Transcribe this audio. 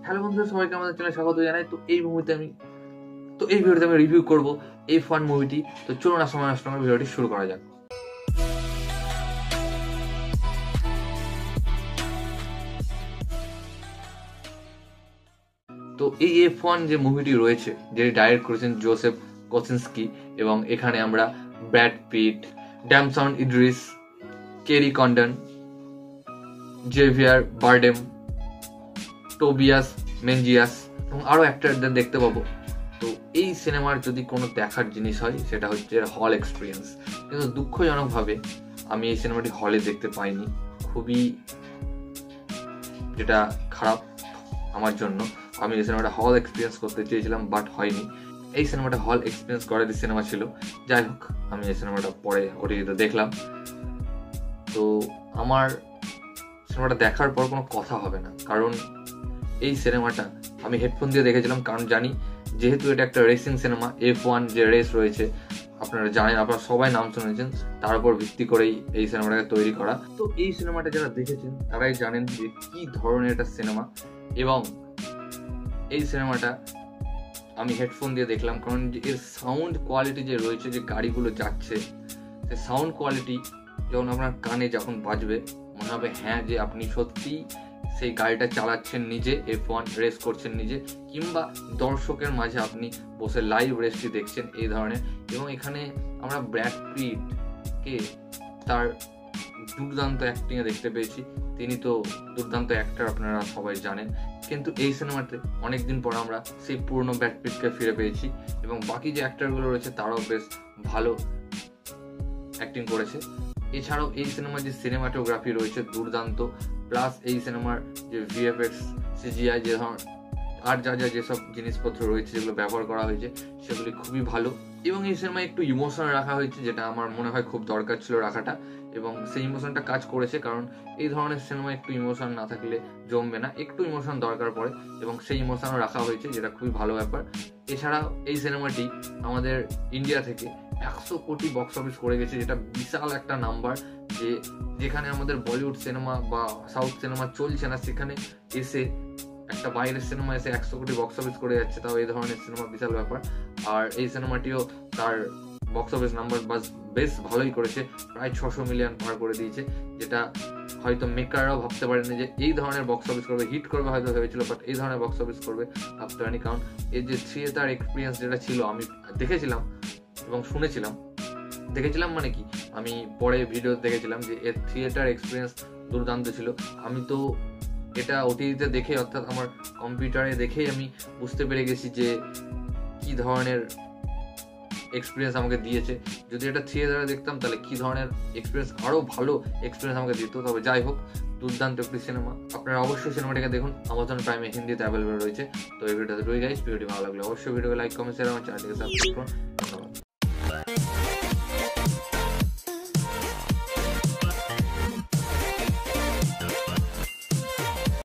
Hello বন্ধুরা, সবাইকে আমাদের চ্যানেলে স্বাগত জানাই। এই ভিডিওতে আমি রিভিউ করব F1 মুভিটি। তো চলুন না সময় নষ্ট করে ভিডিওটি শুরু করা যাক। তো এই F1 যে মুভিটি রয়েছে, যেটি ডাইরেক্ট করেছেন জোসেফ কোসিনস্কি, এবং এখানে আমরা Brad Pitt, Damson Idris, Kerry Condon, Javier Bardem, Tobias Menzies এবং আরো অ্যাক্টরদের দেখতে পাবো। তো এই সিনেমার যদি কোনো দেখার জিনিস হয় সেটা হচ্ছে হল এক্সপিরিয়েন্স। কিন্তু দুঃখজনকভাবে আমি এই সিনেমাটি হলে দেখতে পাইনি, খুবই যেটা খারাপ আমার জন্য। আমি এই সিনেমাটা হল এক্সপিরিয়েন্স করতে চেয়েছিলাম, বাট হয়নি। এই সিনেমাটা হল এক্সপিরিয়েন্স করার সিনেমা ছিল। যাই হোক, আমি এই সিনেমাটা পরে ওটিটিতে দেখলাম। তো আমার সিনেমাটা দেখার পর কোনো কথা হবে না, কারণ এই সিনেমাটা আমি হেডফোন দিয়ে দেখেছিলাম, কারণ জানি যেহেতু এটা একটা রেসিং সিনেমা, F1 যে রেস রয়েছে আপনারা জানেন, আপনারা সবাই নাম শুনেছেন, তার উপর ভিত্তি করেই এই সিনেমাটাকে তৈরি করা। তো এই সিনেমাটা যারা দেখেছেন তারাই জানেন যে কি ধরনের একটা সিনেমা। এবং এই সিনেমাটা আমি হেডফোন দিয়ে দেখলাম, কারণ এর সাউন্ড কোয়ালিটি যে রয়েছে, যে গাড়িগুলো যাচ্ছে, সেই সাউন্ড কোয়ালিটি যখন আপনার কানে যখন বাজবে মনে হবে হ্যাঁ যে আপনি সত্যি সেই গাড়িটা চালাচ্ছেন নিজে, F1 রেস করছেন নিজে, কিংবা দর্শকের মাঝে আপনি বসে লাইভ রেসটি দেখছেন, এই ধরনের। এবং এখানে আমরা ব্র্যাড পিটকে তার দুর্দান্ত অ্যাক্টিংয়ে দেখতে পেয়েছি। তিনি তো দুর্দান্ত অ্যাক্টর, আপনারা সবাই জানেন। কিন্তু এই সিনেমাতে অনেকদিন পর আমরা সেই পুরনো ব্র্যাড পিটকে ফিরে পেয়েছি, এবং বাকি যে অ্যাক্টরগুলো রয়েছে তারাও বেশ ভালো অ্যাক্টিং করেছে। এছাড়াও এই সিনেমার যে সিনেমাটোগ্রাফি রয়েছে দুর্দান্ত, প্লাস এই সিনেমার যে VFX, CGI, যে ধরনের আর যেসব জিনিসপত্র রয়েছে যেগুলো ব্যবহার করা হয়েছে সেগুলি খুবই ভালো। এবং এই সিনেমায় একটু ইমোশন রাখা হয়েছে, যেটা আমার মনে হয় খুব দরকার ছিল রাখাটা, এবং সেই ইমোশনটা কাজ করেছে। কারণ এই ধরনের সিনেমায় একটু ইমোশন না থাকলে জমবে না, একটু ইমোশন দরকার পড়ে, এবং সেই ইমোশনও রাখা হয়েছে, যেটা খুবই ভালো ব্যাপার। এছাড়াও এই সিনেমাটি আমাদের ইন্ডিয়া থেকে 100 কোটি বক্স অফিস করে গেছে, যেটা বিশাল একটা নাম্বার। যেখানে আমাদের বলিউড সিনেমা বা সাউথ সিনেমা চলছে না, সেখানে এসে একটা বাইরের সিনেমা এসে 100 কোটি বক্স অফিস করে যাচ্ছে, তাও এই ধরনের সিনেমা বিশাল ব্যাপার। আর এই সিনেমাটিও তার বক্স অফিস নাম্বার বেশ ভালোই করেছে, প্রায় 600 মিলিয়ন পার করে দিয়েছে, যেটা হয়তো মেকাররাও ভাবতে পারেনি যে এই ধরনের বক্স অফিস করবে, হিট করবে হয়তো ভেবেছিল, বাট এই ধরনের বক্স অফিস করবে ভাবতে পারেনি। কারণ এর যে থিয়েটার এক্সপিরিয়েন্স যেটা ছিল, আমি দেখেছিলাম এবং শুনেছিলাম, দেখেছিলাম মানে কি, আমি পরে ভিডিও দেখেছিলাম যে এর থিয়েটার এক্সপিরিয়েন্স দুর্দান্ত ছিল। আমি তো এটা ওটিটিতে দেখে, অর্থাৎ আমার কম্পিউটারে দেখেই আমি বুঝতে পেরে গেছি যে কি ধরনের এক্সপিরিয়েন্স আমাকে দিয়েছে। যদি এটা থিয়েটারে দেখতাম তাহলে কি ধরনের এক্সপিরিয়েন্স, আরও ভালো এক্সপিরিয়েন্স আমাকে দিত। তবে যাই হোক, দুর্দান্ত একটি সিনেমা। আপনারা অবশ্যই সিনেমাটাকে দেখুন, Amazon প্রাইমে হিন্দিতে অ্যাভেলেবল রয়েছে। তো এই ভিডিওতে রয়ে গাইস, ভিডিওটি ভালো লাগলে অবশ্যই ভিডিওকে লাইক, কমেন্ট, শেয়ার, আমার চ্যানেলটিকে সাবস্ক্রাইব করুন। ধন্যবাদ।